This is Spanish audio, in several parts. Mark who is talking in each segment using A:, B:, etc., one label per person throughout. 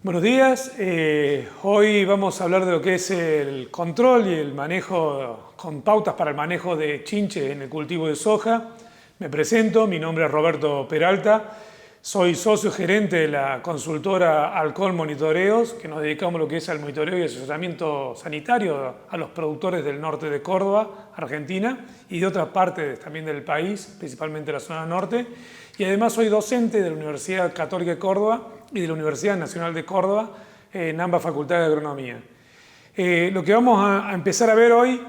A: Buenos días, hoy vamos a hablar de lo que es el control y el manejo, con pautas para el manejo de chinche en el cultivo de soja. Me presento, mi nombre es Roberto Peralta, soy socio gerente de la consultora Alcol Monitoreos, que nos dedicamos a lo que es al monitoreo y asesoramiento sanitario a los productores del norte de Córdoba, Argentina, y de otras partes también del país, principalmente la zona norte. Y además soy docente de la Universidad Católica de Córdoba y de la Universidad Nacional de Córdoba, en ambas facultades de agronomía. Lo que vamos a empezar a ver hoy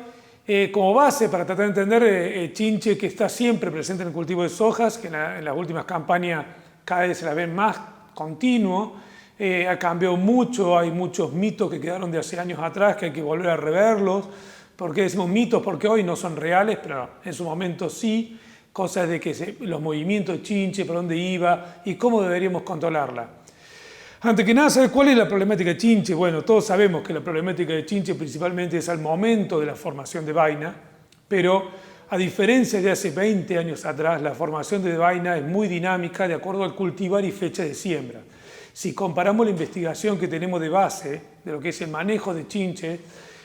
A: como base para tratar de entender chinche, que está siempre presente en el cultivo de sojas, que en las últimas campañas cada vez se la ven más continuo, ha cambiado mucho, hay muchos mitos que quedaron de hace años atrás que hay que volver a reverlos. ¿Por qué decimos mitos? Porque hoy no son reales, pero en su momento sí. Cosas de que los movimientos de chinche, por dónde iba y cómo deberíamos controlarla. Antes que nada, ¿saber cuál es la problemática de chinche? Bueno, todos sabemos que la problemática de chinche principalmente es al momento de la formación de vaina, pero a diferencia de hace 20 años atrás, la formación de vaina es muy dinámica de acuerdo al cultivar y fecha de siembra. Si comparamos la investigación que tenemos de base de lo que es el manejo de chinche,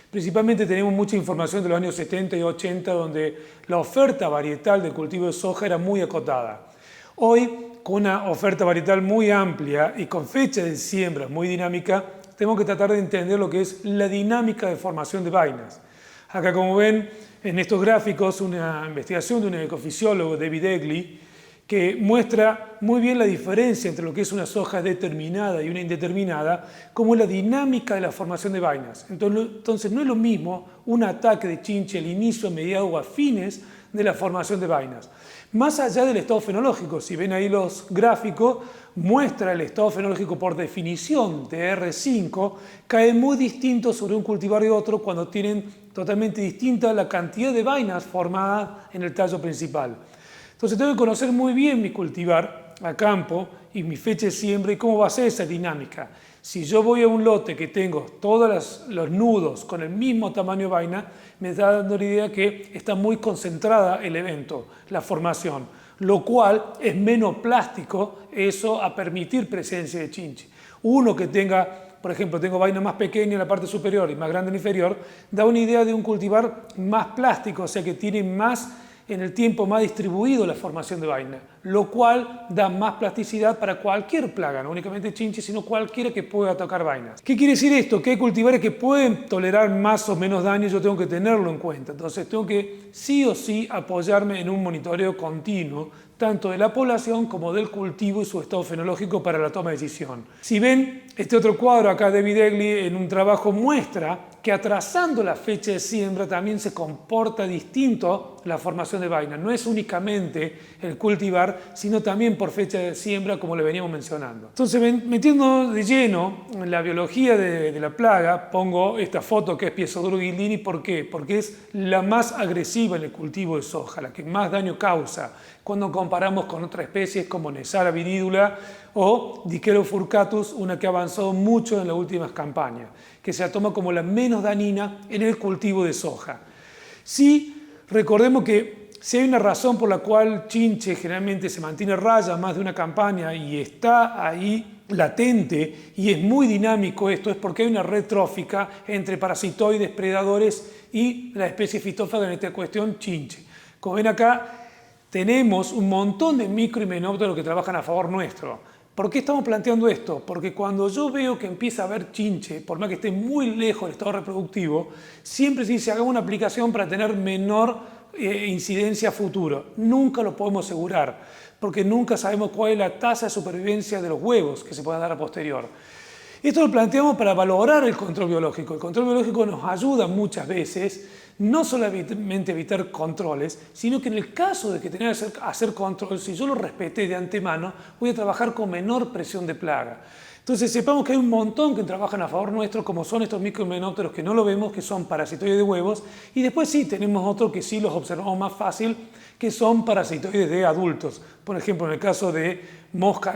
A: principalmente tenemos mucha información de los años 70 y 80, donde la oferta varietal del cultivo de soja era muy acotada. Hoy, con una oferta varietal muy amplia y con fecha de siembra muy dinámica, tenemos que tratar de entender lo que es la dinámica de formación de vainas. Acá, como ven en estos gráficos, una investigación de un ecofisiólogo, David Egli, que muestra muy bien la diferencia entre lo que es una soja determinada y una indeterminada, como la dinámica de la formación de vainas. Entonces no es lo mismo un ataque de chinche al inicio, a mediados o a fines de la formación de vainas. Más allá del estado fenológico, si ven ahí los gráficos, muestra el estado fenológico por definición de R5, cae muy distinto sobre un cultivar y otro cuando tienen totalmente distinta la cantidad de vainas formadas en el tallo principal. Entonces tengo que conocer muy bien mi cultivar a campo y mi fecha de siembra y cómo va a ser esa dinámica. Si yo voy a un lote que tengo todos los nudos con el mismo tamaño de vaina, me está dando la idea que está muy concentrada el evento, la formación, lo cual es menos plástico eso a permitir presencia de chinche. Uno que tenga, por ejemplo, tengo vaina más pequeña en la parte superior y más grande en la inferior, da una idea de un cultivar más plástico, o sea que tiene más en el tiempo más distribuido la formación de vaina, lo cual da más plasticidad para cualquier plaga, no únicamente chinche, sino cualquiera que pueda atacar vainas. ¿Qué quiere decir esto? Que hay cultivares que pueden tolerar más o menos daño, yo tengo que tenerlo en cuenta. Entonces tengo que sí o sí apoyarme en un monitoreo continuo, tanto de la población como del cultivo y su estado fenológico para la toma de decisión. Si ven este otro cuadro acá, David Egli en un trabajo muestra que atrasando la fecha de siembra también se comporta distinto la formación de vaina. No es únicamente el cultivar, sino también por fecha de siembra, como le veníamos mencionando. Entonces, metiendo de lleno en la biología de la plaga, pongo esta foto que es Piezoduro guildini. ¿Por qué? Porque es la más agresiva en el cultivo de soja, la que más daño causa cuando comparamos con otras especies como Nesara viridula o Dicero furcatus, una que ha avanzado mucho en las últimas campañas, que se toma como la menos dañina en el cultivo de soja. Sí, recordemos que si hay una razón por la cual chinche generalmente se mantiene raya más de una campaña y está ahí latente y es muy dinámico esto, es porque hay una red trófica entre parasitoides, predadores y la especie fitófaga, en esta cuestión chinche. Como ven acá, tenemos un montón de micro y menópteros que trabajan a favor nuestro. ¿Por qué estamos planteando esto? Porque cuando yo veo que empieza a haber chinche, por más que esté muy lejos del estado reproductivo, siempre se dice, hagamos una aplicación para tener menor incidencia a futuro. Nunca lo podemos asegurar, porque nunca sabemos cuál es la tasa de supervivencia de los huevos que se pueda dar a posterior. Esto lo planteamos para valorar el control biológico. El control biológico nos ayuda muchas veces, no solamente a evitar controles, sino que en el caso de que tenga que hacer control, si yo lo respeté de antemano, voy a trabajar con menor presión de plaga. Entonces sepamos que hay un montón que trabajan a favor nuestro, como son estos micromenópteros que no lo vemos, que son parasitoides de huevos, y después sí tenemos otros que sí los observamos más fácil, que son parasitoides de adultos. Por ejemplo, en el caso de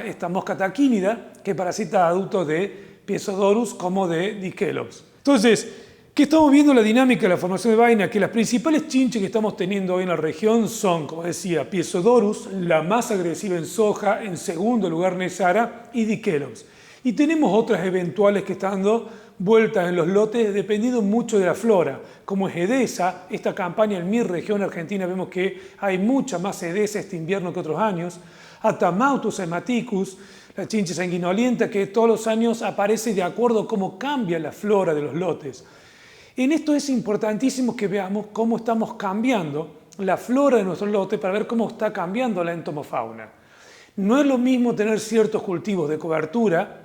A: esta mosca taquínida, que parasita a adultos de Piezodorus como de Dickelops. Entonces, ¿qué estamos viendo la dinámica de la formación de vaina? Que las principales chinches que estamos teniendo hoy en la región son, como decía, Piezodorus, la más agresiva en soja, en segundo lugar Nesara y Dickelops. Y tenemos otras eventuales que están dando vueltas en los lotes dependiendo mucho de la flora, como es Edesa. Esta campaña en mi región argentina vemos que hay mucha más Edesa este invierno que otros años. Atamautus hematicus, la chinche sanguinolienta, que todos los años aparece de acuerdo a cómo cambia la flora de los lotes. En esto es importantísimo que veamos cómo estamos cambiando la flora de nuestros lotes para ver cómo está cambiando la entomofauna. No es lo mismo tener ciertos cultivos de cobertura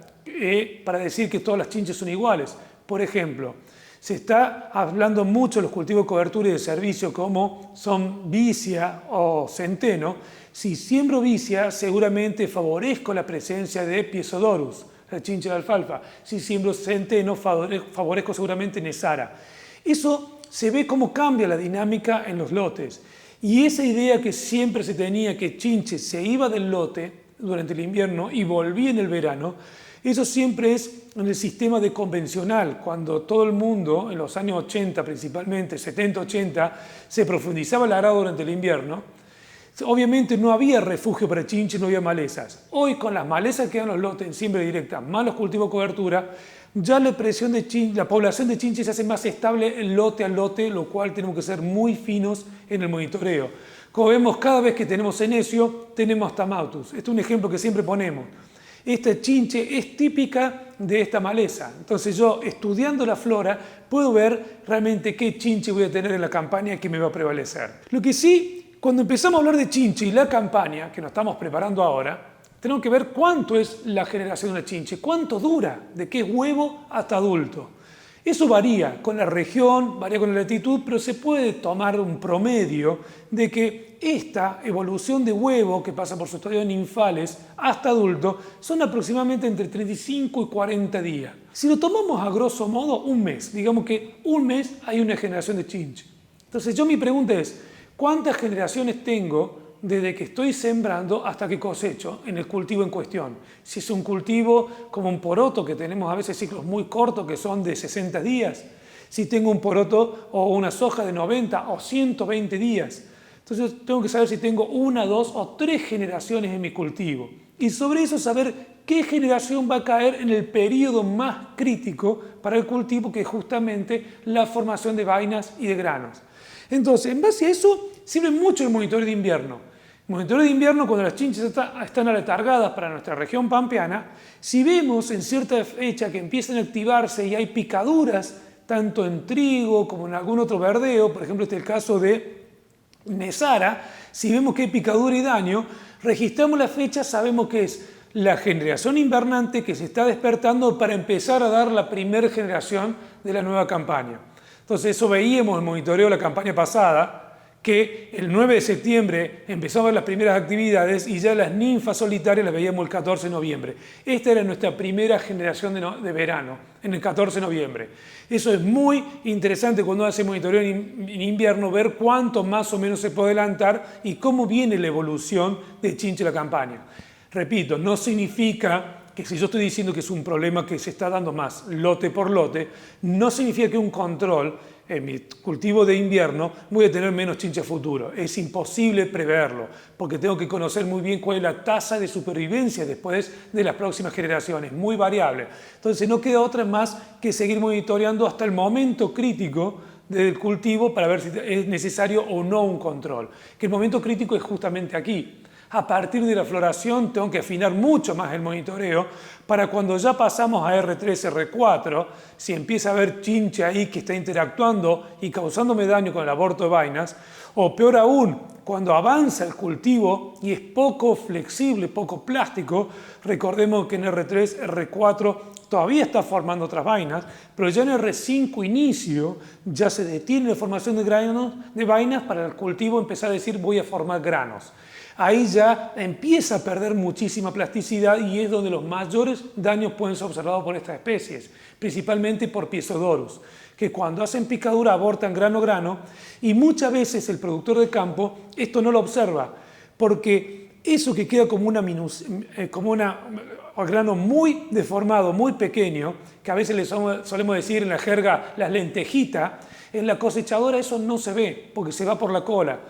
A: para decir que todas las chinches son iguales. Por ejemplo, se está hablando mucho de los cultivos de cobertura y de servicio como son vicia o centeno. Si siembro vicia, seguramente favorezco la presencia de Piezodorus, la chinche de alfalfa. Si siembro centeno, favorezco seguramente Nesara. Eso se ve cómo cambia la dinámica en los lotes. Y esa idea que siempre se tenía que chinche se iba del lote durante el invierno y volvía en el verano, eso siempre es en el sistema de convencional, cuando todo el mundo, en los años 80 principalmente, 70-80, se profundizaba el arado durante el invierno. Obviamente no había refugio para chinches, no había malezas. Hoy con las malezas que dan los lotes en siembra directa, más los cultivos de cobertura, ya la población de chinches se hace más estable en lote a lote, lo cual tenemos que ser muy finos en el monitoreo. Como vemos, cada vez que tenemos senecio, tenemos Atamautus. Este es un ejemplo que siempre ponemos. Esta chinche es típica de esta maleza. Entonces yo, estudiando la flora, puedo ver realmente qué chinche voy a tener en la campaña que me va a prevalecer. Lo que sí, cuando empezamos a hablar de chinche y la campaña, que nos estamos preparando ahora, tenemos que ver cuánto es la generación de una chinche, cuánto dura, de qué es huevo hasta adulto. Eso varía con la región, varía con la latitud, pero se puede tomar un promedio de que esta evolución de huevo que pasa por su estadio ninfales hasta adulto son aproximadamente entre 35 y 40 días. Si lo tomamos a grosso modo, un mes, digamos que un mes hay una generación de chinche. Entonces mi pregunta es, ¿cuántas generaciones tengo desde que estoy sembrando hasta que cosecho en el cultivo en cuestión? Si es un cultivo como un poroto, que tenemos a veces ciclos muy cortos que son de 60 días, si tengo un poroto o una soja de 90 o 120 días. Entonces tengo que saber si tengo 1, 2 o 3 generaciones en mi cultivo. Y sobre eso saber qué generación va a caer en el periodo más crítico para el cultivo, que es justamente la formación de vainas y de granos. Entonces, en base a eso, sirve mucho el monitoreo de invierno. El monitoreo de invierno, cuando las chinches están aletargadas para nuestra región pampeana, si vemos en cierta fecha que empiezan a activarse y hay picaduras, tanto en trigo como en algún otro verdeo, por ejemplo, este es el caso de Nesara, si vemos que hay picadura y daño, registramos la fecha, sabemos que es la generación invernante que se está despertando para empezar a dar la primera generación de la nueva campaña. Entonces eso veíamos en el monitoreo de la campaña pasada, que el 9 de septiembre empezaban las primeras actividades y ya las ninfas solitarias las veíamos el 14 de noviembre. Esta era nuestra primera generación de verano, en el 14 de noviembre. Eso es muy interesante cuando hace monitoreo en invierno, ver cuánto más o menos se puede adelantar y cómo viene la evolución de chinche la campaña. Repito, no significa que si yo estoy diciendo que es un problema que se está dando más lote por lote, no significa que un control en mi cultivo de invierno voy a tener menos chinche futuro. Es imposible preverlo, porque tengo que conocer muy bien cuál es la tasa de supervivencia después de las próximas generaciones, muy variable. Entonces no queda otra más que seguir monitoreando hasta el momento crítico del cultivo para ver si es necesario o no un control. Que el momento crítico es justamente aquí. A partir de la floración tengo que afinar mucho más el monitoreo para cuando ya pasamos a R3, R4, si empieza a haber chinche ahí que está interactuando y causándome daño con el aborto de vainas, o peor aún, cuando avanza el cultivo y es poco flexible, poco plástico, recordemos que en R3, R4 todavía está formando otras vainas, pero ya en R5 inicio ya se detiene la formación de vainas para el cultivo empezar a decir voy a formar granos. Ahí ya empieza a perder muchísima plasticidad y es donde los mayores daños pueden ser observados por estas especies, principalmente por Piezodorus, que cuando hacen picadura abortan grano y muchas veces el productor de campo esto no lo observa, porque eso que queda como un grano muy deformado, muy pequeño, que a veces le solemos decir en la jerga las lentejitas, en la cosechadora eso no se ve porque se va por la cola.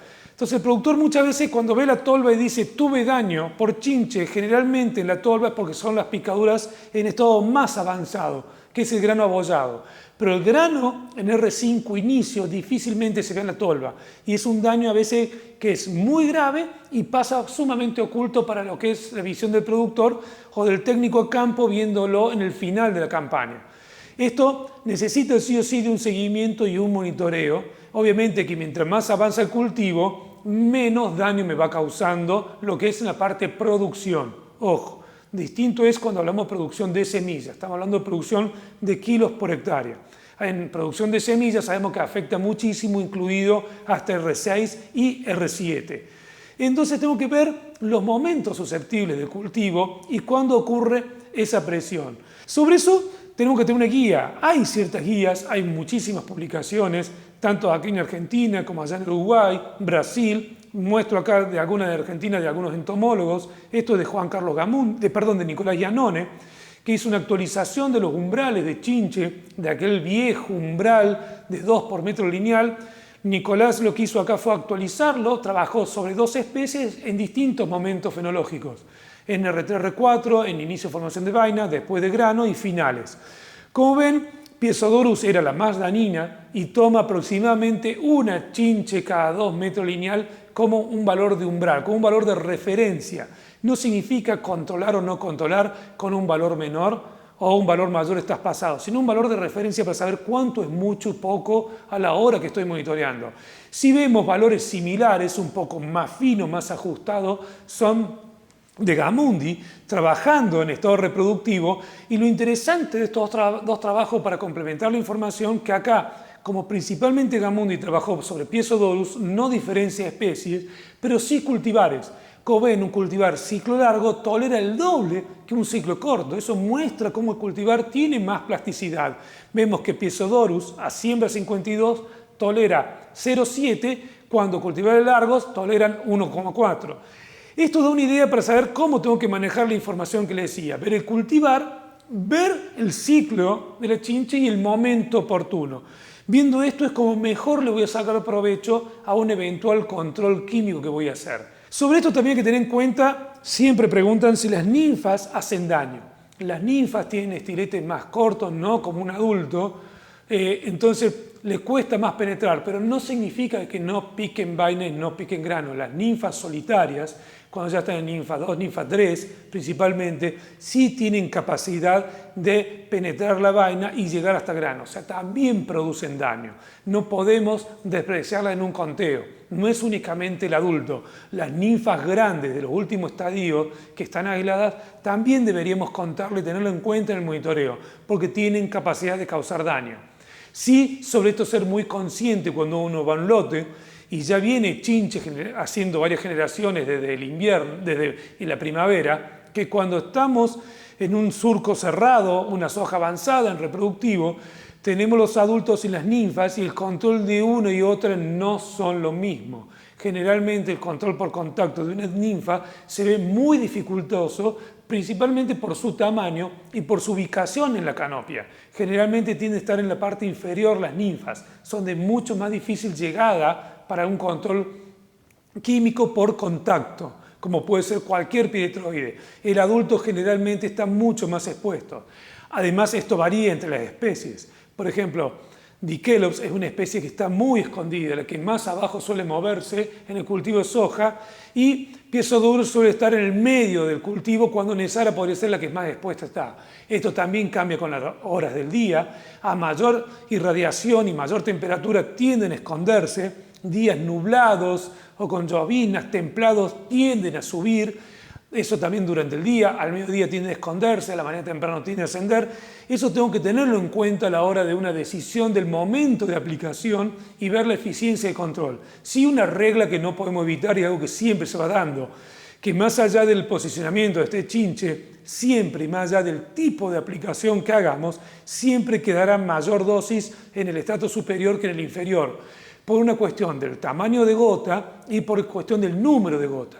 A: Entonces el productor muchas veces cuando ve la tolva y dice tuve daño por chinche, generalmente en la tolva es porque son las picaduras en estado más avanzado, que es el grano abollado. Pero el grano en R5 inicio difícilmente se ve en la tolva y es un daño a veces que es muy grave y pasa sumamente oculto para lo que es la visión del productor o del técnico a campo viéndolo en el final de la campaña. Esto necesita sí o sí de un seguimiento y un monitoreo. Obviamente que mientras más avanza el cultivo, menos daño me va causando lo que es en la parte producción. Ojo, distinto es cuando hablamos de producción de semillas, estamos hablando de producción de kilos por hectárea. En producción de semillas sabemos que afecta muchísimo, incluido hasta R6 y R7. Entonces tengo que ver los momentos susceptibles del cultivo y cuándo ocurre esa presión. Sobre eso tenemos que tener una guía. Hay ciertas guías, hay muchísimas publicaciones, tanto aquí en Argentina como allá en Uruguay, Brasil. Muestro acá de algunas de Argentina, de algunos entomólogos. Esto es de Juan Carlos Gamún, de Nicolás Giannone, que hizo una actualización de los umbrales de chinche, de aquel viejo umbral de 2 por metro lineal. Nicolás lo que hizo acá fue actualizarlo, trabajó sobre 2 especies en distintos momentos fenológicos. En R3, R4, en inicio de formación de vaina, después de grano y finales. Como ven, Piezodorus era la más dañina y toma aproximadamente una chinche cada 2 metros lineal como un valor de umbral, como un valor de referencia. No significa controlar o no controlar con un valor menor o un valor mayor estás pasado, sino un valor de referencia para saber cuánto es mucho o poco a la hora que estoy monitoreando. Si vemos valores similares, un poco más finos, más ajustados, son de Gamundi, trabajando en estado reproductivo, y lo interesante de estos dos trabajos para complementar la información, que acá, como principalmente Gamundi trabajó sobre Piezodorus, no diferencia especies, pero sí cultivares. Como ven, un cultivar ciclo largo tolera el doble que un ciclo corto. Eso muestra cómo el cultivar tiene más plasticidad. Vemos que Piezodorus a siembra 52 tolera 0,7, cuando cultivares largos toleran 1,4. Esto da una idea para saber cómo tengo que manejar la información que les decía. Ver el cultivar, ver el ciclo de la chinche y el momento oportuno. Viendo esto es como mejor le voy a sacar provecho a un eventual control químico que voy a hacer. Sobre esto también hay que tener en cuenta, siempre preguntan si las ninfas hacen daño. Las ninfas tienen estiletes más cortos, no como un adulto, entonces les cuesta más penetrar, pero no significa que no piquen vaina y no piquen grano. Las ninfas solitarias, cuando ya están en ninfa 2, ninfa 3 principalmente, sí tienen capacidad de penetrar la vaina y llegar hasta grano. O sea, también producen daño. No podemos despreciarla en un conteo. No es únicamente el adulto. Las ninfas grandes de los últimos estadios que están aisladas también deberíamos contarlo y tenerlo en cuenta en el monitoreo, porque tienen capacidad de causar daño. Sí, sobre esto ser muy consciente cuando uno va a un lote y ya viene chinche haciendo varias generaciones desde el invierno, desde la primavera, que cuando estamos en un surco cerrado, una soja avanzada en reproductivo, tenemos los adultos y las ninfas y el control de una y otra no son lo mismo. Generalmente el control por contacto de una ninfa se ve muy dificultoso, principalmente por su tamaño y por su ubicación en la canopia. Generalmente tiende a estar en la parte inferior las ninfas, son de mucho más difícil llegada para un control químico por contacto, como puede ser cualquier piretroide. El adulto generalmente está mucho más expuesto. Además, esto varía entre las especies. Por ejemplo, Dikelops es una especie que está muy escondida, la que más abajo suele moverse en el cultivo de soja, y Piezodorus suele estar en el medio del cultivo cuando Nesara podría ser la que más expuesta está. Esto también cambia con las horas del día. A mayor irradiación y mayor temperatura tienden a esconderse. Días nublados o con llovinas, templados, tienden a subir. Eso también durante el día, al mediodía tiende a esconderse, a la mañana temprano tiende a ascender. Eso tengo que tenerlo en cuenta a la hora de una decisión del momento de aplicación y ver la eficiencia de control. Sí, una regla que no podemos evitar y algo que siempre se va dando, que más allá del posicionamiento de este chinche, siempre y más allá del tipo de aplicación que hagamos, siempre quedará mayor dosis en el estrato superior que en el inferior, por una cuestión del tamaño de gota y por cuestión del número de gota.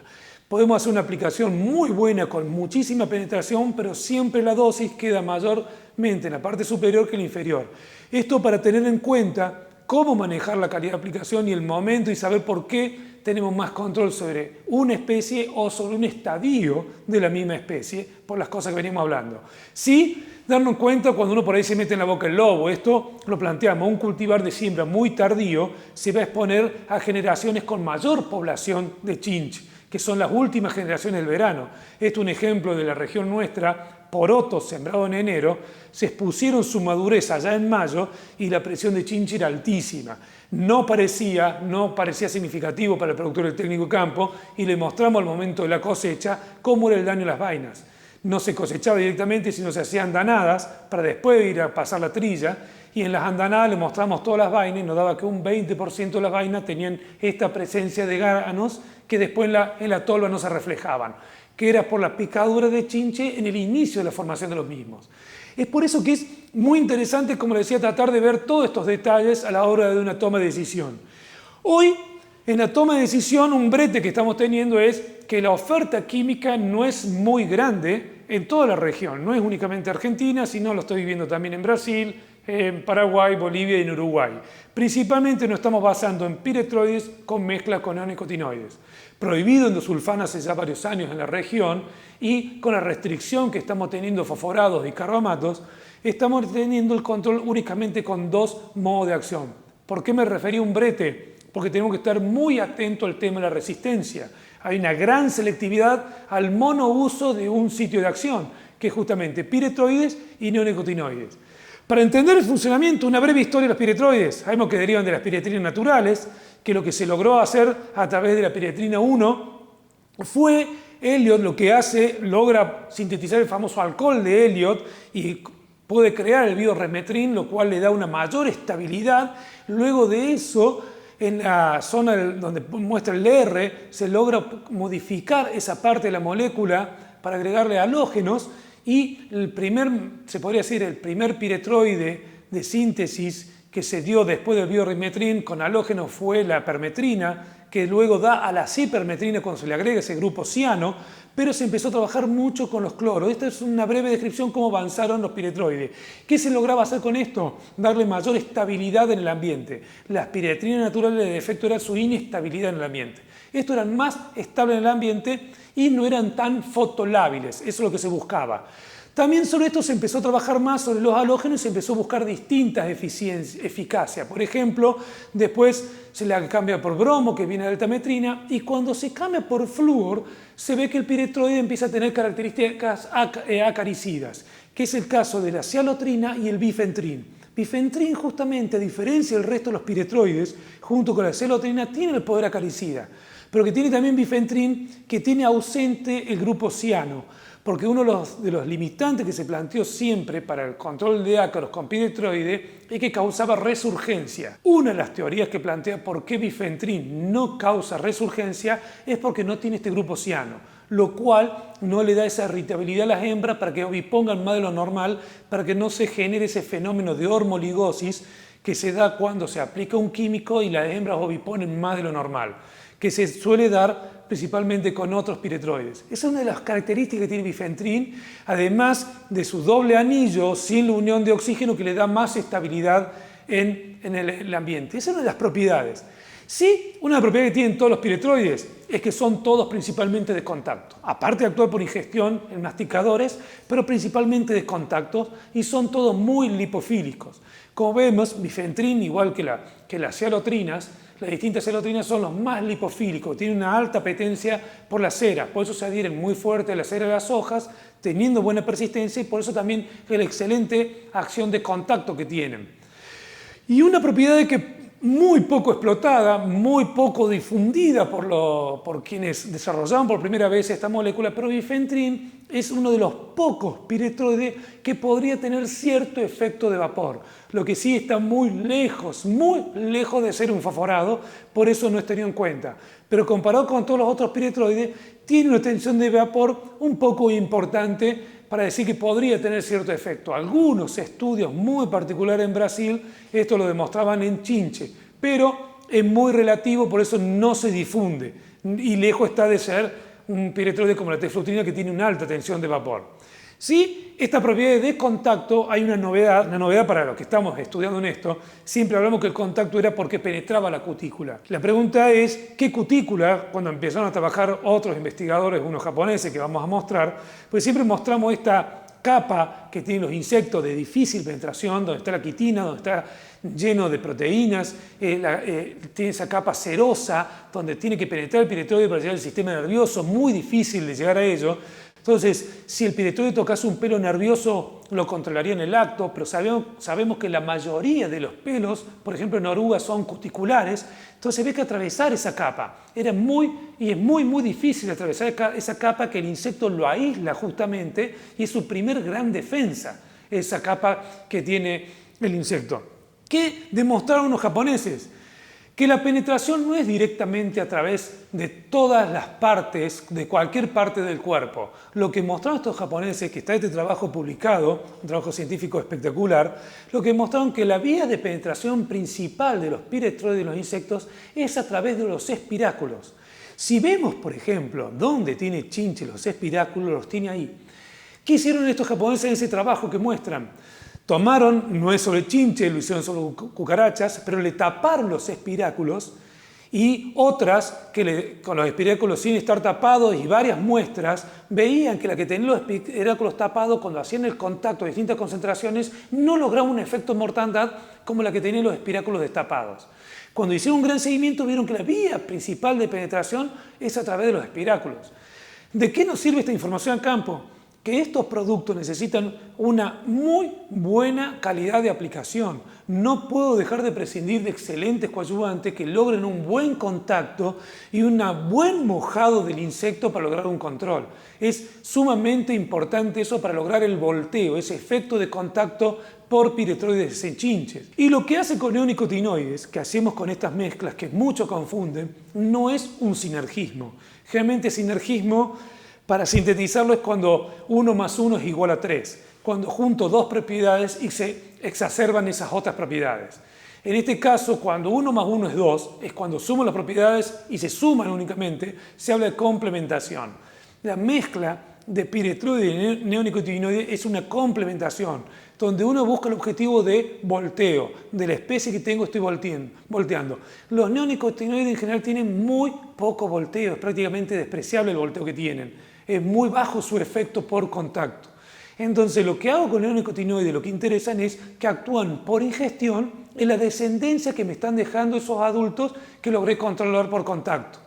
A: Podemos hacer una aplicación muy buena con muchísima penetración, pero siempre la dosis queda mayormente en la parte superior que en la inferior. Esto para tener en cuenta cómo manejar la calidad de aplicación y el momento y saber por qué tenemos más control sobre una especie o sobre un estadio de la misma especie por las cosas que venimos hablando. Sí, darnos cuenta cuando uno por ahí se mete en la boca el lobo. Esto lo planteamos, un cultivar de siembra muy tardío se va a exponer a generaciones con mayor población de chinche, que son las últimas generaciones del verano. Esto es un ejemplo de la región nuestra. Porotos sembrados en enero, se expusieron su madurez allá en mayo y la presión de chinche era altísima. No parecía significativo para el productor del técnico de campo y le mostramos al momento de la cosecha cómo era el daño a las vainas. No se cosechaba directamente, sino se hacían andanadas para después ir a pasar la trilla, y en las andanadas le mostramos todas las vainas y nos daba que un 20% de las vainas tenían esta presencia de granos que después en la tolva no se reflejaban, que era por la picadura de chinche en el inicio de la formación de los mismos. Es por eso que es muy interesante, como les decía, tratar de ver todos estos detalles a la hora de una toma de decisión. Hoy, en la toma de decisión, un brete que estamos teniendo es que la oferta química no es muy grande en toda la región. No es únicamente Argentina, sino lo estoy viendo también en Brasil, en Paraguay, Bolivia y en Uruguay. Principalmente nos estamos basando en piretroides con mezcla con neonicotinoides. Prohibido endosulfano hace ya varios años en la región, y con la restricción que estamos teniendo fosforados y carbamatos, estamos teniendo el control únicamente con dos modos de acción. ¿Por qué me referí a un brete? Porque tenemos que estar muy atentos al tema de la resistencia. Hay una gran selectividad al monouso de un sitio de acción, que es justamente piretroides y neonicotinoides. Para entender el funcionamiento, una breve historia de los piretroides. Sabemos que derivan de las piretrinas naturales, que lo que se logró hacer a través de la piretrina 1 fue Elliot lo que hace, logra sintetizar el famoso alcohol de Elliot y puede crear el biorremetrin, lo cual le da una mayor estabilidad. Luego de eso, en la zona donde muestra el R, se logra modificar esa parte de la molécula para agregarle halógenos, y se podría decir, el primer piretroide de síntesis que se dio después del biorremetrin con halógenos fue la permetrina, que luego da a la cipermetrina cuando se le agrega ese grupo ciano, pero se empezó a trabajar mucho con los cloros. Esta es una breve descripción de cómo avanzaron los piretroides. ¿Qué se lograba hacer con esto? Darle mayor estabilidad en el ambiente. Las piretrinas naturales, de defecto era su inestabilidad en el ambiente. Estos eran más estables en el ambiente y no eran tan fotolábiles. Eso es lo que se buscaba. También sobre esto se empezó a trabajar más sobre los halógenos y se empezó a buscar distintas eficacias. Por ejemplo, después se le cambia por bromo, que viene de altametrina, y cuando se cambia por flúor, se ve que el piretroide empieza a tener características acaricidas, que es el caso de la cialotrina y el bifentrin. Bifentrin, justamente, a diferencia del resto de los piretroides, junto con la cialotrina, tiene el poder acaricida, pero que tiene también bifentrin, que tiene ausente el grupo ciano, porque uno de los limitantes que se planteó siempre para el control de ácaros con piretroide es que causaba resurgencia. Una de las teorías que plantea por qué bifentrin no causa resurgencia es porque no tiene este grupo ciano, lo cual no le da esa irritabilidad a las hembras para que ovipongan más de lo normal, para que no se genere ese fenómeno de hormoligosis que se da cuando se aplica un químico y las hembras oviponen más de lo normal, que se suele dar principalmente con otros piretroides. Esa es una de las características que tiene bifentrin, además de su doble anillo sin la unión de oxígeno que le da más estabilidad en el ambiente. Esa es una de las propiedades. Sí, una propiedad que tienen todos los piretroides es que son todos principalmente de contacto. Aparte de actuar por ingestión en masticadores, pero principalmente de contacto, y son todos muy lipofílicos. Como vemos, bifentrin, igual que las cialotrinas, las distintas cialotrinas son los más lipofílicos, tienen una alta apetencia por la cera, por eso se adhieren muy fuerte a la cera de las hojas, teniendo buena persistencia, y por eso también la excelente acción de contacto que tienen. Y una propiedad que muy poco explotada, muy poco difundida por quienes desarrollaron por primera vez esta molécula, pero bifentrin es uno de los pocos piretroides que podría tener cierto efecto de vapor, lo que sí está muy lejos de ser un fosforado, por eso no es tenido en cuenta. Pero comparado con todos los otros piretroides, tiene una extensión de vapor un poco importante para decir que podría tener cierto efecto. Algunos estudios muy particulares en Brasil esto lo demostraban en chinche, pero es muy relativo, por eso no se difunde y lejos está de ser un piretroide como la teflutrina, que tiene una alta tensión de vapor. Sí, esta propiedad de contacto, hay una novedad para los que estamos estudiando en esto. Siempre hablamos que el contacto era porque penetraba la cutícula. La pregunta es, ¿qué cutícula? Cuando empezaron a trabajar otros investigadores, unos japoneses que vamos a mostrar, pues siempre mostramos esta capa que tienen los insectos de difícil penetración, donde está la quitina, donde está lleno de proteínas, tiene esa capa cerosa, donde tiene que penetrar el piretroide para llegar al sistema nervioso, muy difícil de llegar a ello. Entonces, si el piretroide tocase un pelo nervioso, lo controlaría en el acto, pero sabemos que la mayoría de los pelos, por ejemplo en orugas, son cuticulares, entonces ve que atravesar esa capa es muy difícil atravesar esa capa, que el insecto lo aísla justamente, y es su primer gran defensa, esa capa que tiene el insecto. ¿Qué demostraron los japoneses? Que la penetración no es directamente a través de todas las partes, de cualquier parte del cuerpo. Lo que mostraron estos japoneses, que está este trabajo publicado, un trabajo científico espectacular, lo que mostraron que la vía de penetración principal de los piretroides y los insectos es a través de los espiráculos. Si vemos, por ejemplo, dónde tiene chinche los espiráculos, los tiene ahí. ¿Qué hicieron estos japoneses en ese trabajo que muestran? Tomaron, no es sobre chinche, lo hicieron sobre cucarachas, pero le taparon los espiráculos, y otras que con los espiráculos sin estar tapados, y varias muestras veían que la que tenía los espiráculos tapados, cuando hacían el contacto a distintas concentraciones, no lograba un efecto de mortandad como la que tenía los espiráculos destapados. Cuando hicieron un gran seguimiento, vieron que la vía principal de penetración es a través de los espiráculos. ¿De qué nos sirve esta información al campo? Que estos productos necesitan una muy buena calidad de aplicación. No puedo dejar de prescindir de excelentes coadyuvantes que logren un buen contacto y un buen mojado del insecto para lograr un control. Es sumamente importante eso para lograr el volteo, ese efecto de contacto por piretroides en chinches. Y lo que hace con neonicotinoides, que hacemos con estas mezclas que muchos confunden, no es un sinergismo. Generalmente sinergismo, para sintetizarlo, es cuando 1 más 1 es igual a 3, cuando junto dos propiedades y se exacerban esas otras propiedades. En este caso, cuando 1 más 1 es 2, es cuando suman las propiedades y se suman únicamente, se habla de complementación. La mezcla de piretroide y neonicotinoide es una complementación, donde uno busca el objetivo de volteo, de la especie que tengo estoy volteando. Los neonicotinoides en general tienen muy poco volteo, es prácticamente despreciable el volteo que tienen. Es muy bajo su efecto por contacto. Entonces, lo que hago con neonicotinoides, lo que interesan es que actúan por ingestión en la descendencia que me están dejando esos adultos que logré controlar por contacto.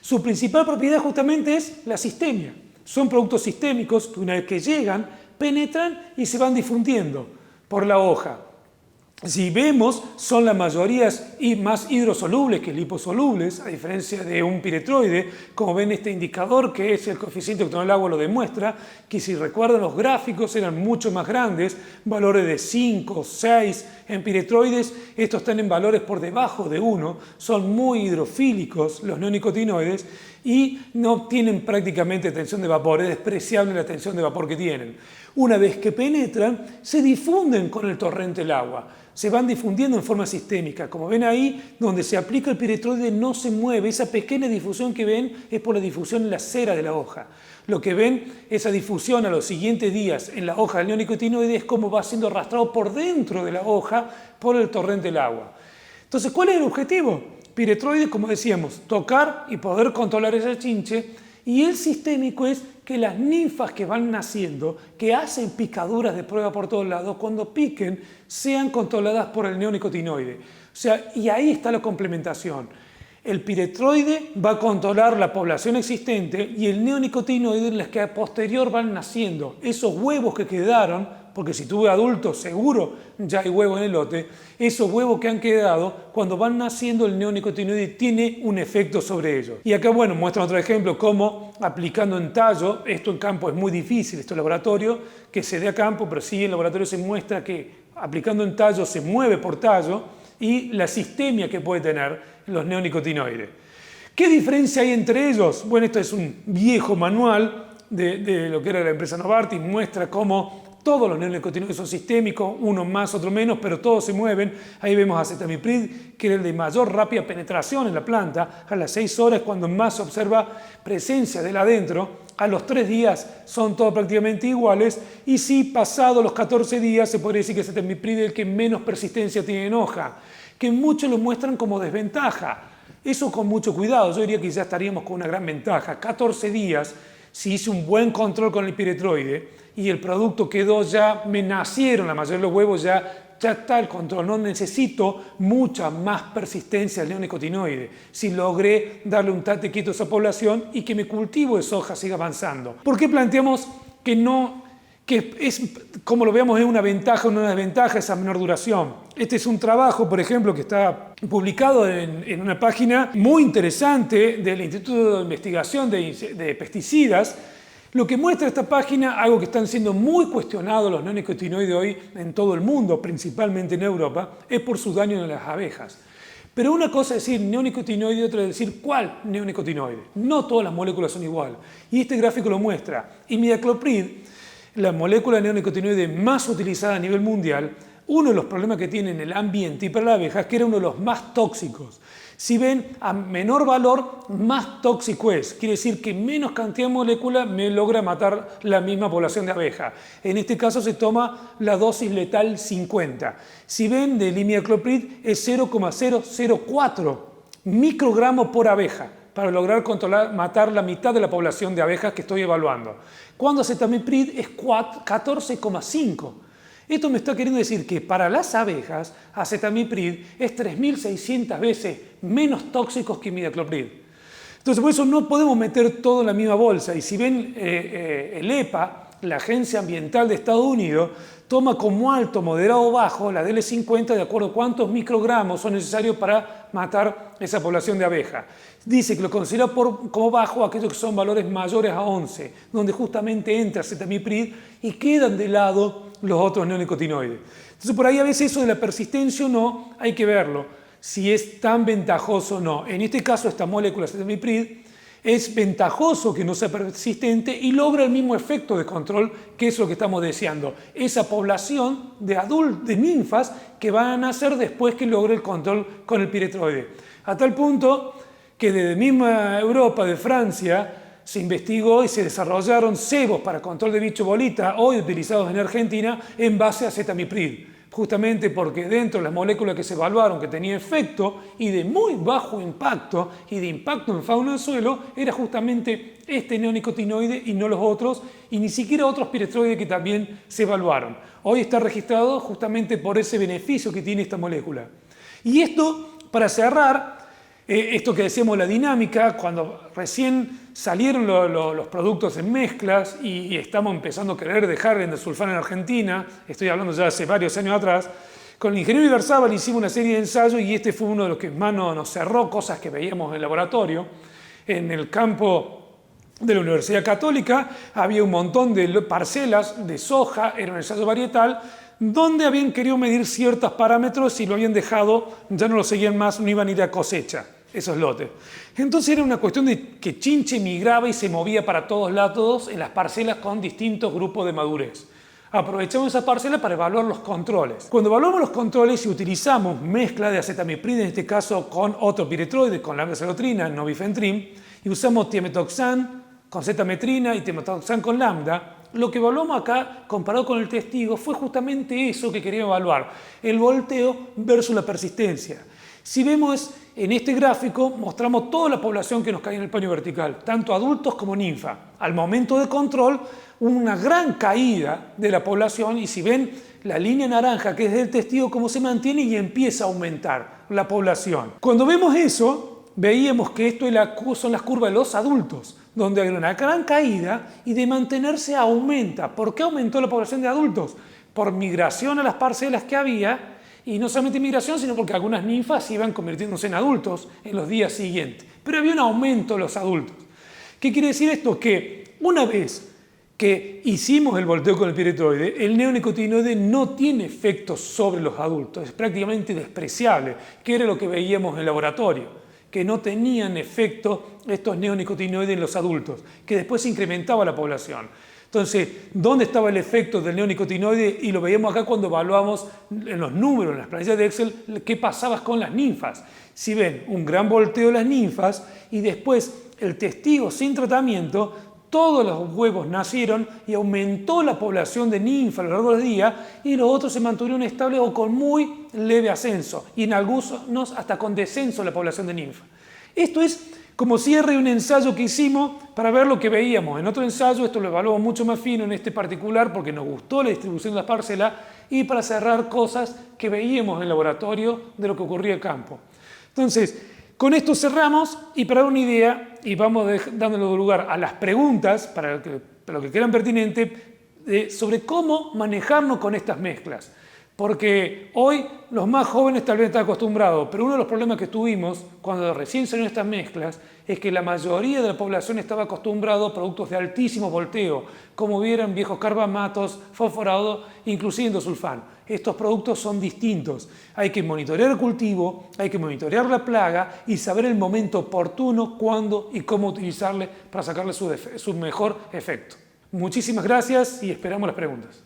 A: Su principal propiedad justamente es la sistemia. Son productos sistémicos que una vez que llegan, penetran y se van difundiendo por la hoja. Si vemos, son la mayoría más hidrosolubles que liposolubles, a diferencia de un piretroide. Como ven, este indicador, que es el coeficiente octanol del agua, lo demuestra, que si recuerdan los gráficos eran mucho más grandes, valores de 5, 6 en piretroides. Estos están en valores por debajo de 1, son muy hidrofílicos los neonicotinoides y no tienen prácticamente tensión de vapor, es despreciable la tensión de vapor que tienen. Una vez que penetran, se difunden con el torrente del agua. Se van difundiendo en forma sistémica. Como ven ahí, donde se aplica el piretroide no se mueve. Esa pequeña difusión que ven es por la difusión en la cera de la hoja. Lo que ven, esa difusión a los siguientes días en la hoja del neonicotinoide, es como va siendo arrastrado por dentro de la hoja por el torrente del agua. Entonces, ¿cuál es el objetivo? Piretroide, como decíamos, tocar y poder controlar ese chinche. Y el sistémico es que las ninfas que van naciendo, que hacen picaduras de prueba por todos lados, cuando piquen, sean controladas por el neonicotinoide. O sea, y ahí está la complementación. El piretroide va a controlar la población existente y el neonicotinoide las que a posterior van naciendo. Esos huevos que quedaron, porque si tuve adultos seguro ya hay huevos en el lote, esos huevos que han quedado, cuando van naciendo el neonicotinoide tiene un efecto sobre ellos. Y acá, bueno, muestran otro ejemplo, cómo aplicando en tallo, esto en campo es muy difícil, esto en laboratorio, que se dé a campo, pero sí en laboratorio se muestra que aplicando en tallo se mueve por tallo, y la sistemia que puede tener los neonicotinoides. ¿Qué diferencia hay entre ellos? Bueno, esto es un viejo manual de lo que era la empresa Novartis, muestra cómo Todos los neonicotinoides son sistémicos, uno más, otro menos, pero todos se mueven. Ahí vemos acetamiprid, que es el de mayor rápida penetración en la planta. A las 6 horas cuando más se observa presencia de él adentro. A los 3 días son todos prácticamente iguales. Y si pasado los 14 días se podría decir que acetamiprid es el que menos persistencia tiene en hoja, que muchos lo muestran como desventaja. Eso con mucho cuidado. Yo diría que ya estaríamos con una gran ventaja. 14 días, si hice un buen control con el piretroide, y el producto quedó ya, me nacieron la mayoría de los huevos, ya está el control, no necesito mucha más persistencia al neonicotinoide si logré darle un tate quieto a esa población y que mi cultivo de soja siga avanzando. ¿Por qué planteamos que no, que es, como lo veamos, es una ventaja o una desventaja esa menor duración? Este es un trabajo, por ejemplo, que está publicado en una página muy interesante del Instituto de Investigación de Pesticidas. Lo que muestra esta página, algo que están siendo muy cuestionados los neonicotinoides hoy en todo el mundo, principalmente en Europa, es por su daño en las abejas. Pero una cosa es decir neonicotinoide y otra es decir cuál neonicotinoide. No todas las moléculas son igual. Y este gráfico lo muestra. Imidacloprid, la molécula neonicotinoide más utilizada a nivel mundial, uno de los problemas que tiene en el ambiente y para las abejas es que era uno de los más tóxicos. Si ven, a menor valor, más tóxico es. Quiere decir que menos cantidad de molécula me logra matar la misma población de abeja. En este caso se toma la dosis letal 50. Si ven, del imidacloprid es 0,004 microgramos por abeja para lograr matar la mitad de la población de abejas que estoy evaluando. Cuando acetamiprid es 14,5. Esto me está queriendo decir que para las abejas, acetamiprid es 3.600 veces menos tóxicos que imidacloprid. Entonces, por eso no podemos meter todo en la misma bolsa. Y si ven, el EPA, la Agencia Ambiental de Estados Unidos, toma como alto, moderado o bajo la DL50 de acuerdo a cuántos microgramos son necesarios para matar esa población de abejas. Dice que lo considera como bajo aquellos que son valores mayores a 11, donde justamente entra acetamiprid y quedan de lado los otros neonicotinoides. Entonces, por ahí a veces eso de la persistencia o no, hay que verlo, si es tan ventajoso o no. En este caso, esta molécula acetamiprid es ventajoso que no sea persistente y logra el mismo efecto de control, que es lo que estamos deseando. Esa población de ninfas que van a nacer después que logre el control con el piretroide. A tal punto que desde misma Europa, de Francia, se investigó y se desarrollaron cebos para control de bicho bolita, hoy utilizados en Argentina, en base a acetamiprid. Justamente porque dentro de las moléculas que se evaluaron que tenía efecto y de muy bajo impacto y de impacto en fauna del suelo, era justamente este neonicotinoide y no los otros, y ni siquiera otros piretroides que también se evaluaron. Hoy está registrado justamente por ese beneficio que tiene esta molécula. Y esto, para cerrar, esto que decíamos, la dinámica, cuando recién salieron los productos en mezclas y estamos empezando a querer dejar el endosulfán en Argentina, estoy hablando ya hace varios años atrás, con el ingeniero Iberzábal hicimos una serie de ensayos y este fue uno de los que más nos cerró cosas que veíamos en el laboratorio. En el campo de la Universidad Católica había un montón de parcelas de soja, era un ensayo varietal, donde habían querido medir ciertos parámetros y lo habían dejado, ya no lo seguían más, no iban a ir a cosecha esos lotes. Entonces era una cuestión de que chinche migraba y se movía para todos lados en las parcelas con distintos grupos de madurez. Aprovechamos esa parcela para evaluar los controles. Cuando evaluamos los controles y utilizamos mezcla de acetamiprid, en este caso con otro piretroide, con lambda-celotrina, novifentrin, y usamos tiametoxan con Z-metrina y tiametoxan con lambda, lo que evaluamos acá, comparado con el testigo, fue justamente eso que quería evaluar, el volteo versus la persistencia. Si vemos en este gráfico, mostramos toda la población que nos cae en el paño vertical, tanto adultos como ninfa. Al momento de control, una gran caída de la población y si ven la línea naranja que es del testigo, cómo se mantiene y empieza a aumentar la población. Cuando vemos eso, veíamos que esto son las curvas de los adultos, donde hay una gran caída y de mantenerse aumenta. ¿Por qué aumentó la población de adultos? Por migración a las parcelas que había. Y no solamente migración, sino porque algunas ninfas iban convirtiéndose en adultos en los días siguientes. Pero había un aumento de los adultos. ¿Qué quiere decir esto? Que una vez que hicimos el volteo con el piretroide, el neonicotinoide no tiene efectos sobre los adultos. Es prácticamente despreciable, que era lo que veíamos en el laboratorio, que no tenían efecto estos neonicotinoides en los adultos, que después se incrementaba la población. Entonces, ¿dónde estaba el efecto del neonicotinoide? Y lo veíamos acá cuando evaluamos en los números, en las planillas de Excel, qué pasaba con las ninfas. Si ven, un gran volteo de las ninfas y después el testigo sin tratamiento, todos los huevos nacieron y aumentó la población de ninfa a lo largo del día y los otros se mantuvieron estables o con muy leve ascenso y en algunos hasta con descenso la población de ninfa. Esto es como cierre de un ensayo que hicimos para ver lo que veíamos. En otro ensayo, esto lo evaluamos mucho más fino en este particular porque nos gustó la distribución de las parcelas y para cerrar cosas que veíamos en el laboratorio de lo que ocurría en el campo. Entonces, con esto cerramos y para dar una idea, y vamos dándole lugar a las preguntas, para lo que quieran pertinente, sobre cómo manejarnos con estas mezclas. Porque hoy los más jóvenes tal vez están acostumbrados, pero uno de los problemas que tuvimos cuando recién salieron estas mezclas es que la mayoría de la población estaba acostumbrado a productos de altísimo volteo, como vieran viejos carbamatos, fosforados, inclusive endosulfán. Estos productos son distintos. Hay que monitorear el cultivo, hay que monitorear la plaga y saber el momento oportuno, cuándo y cómo utilizarle para sacarle su mejor efecto. Muchísimas gracias y esperamos las preguntas.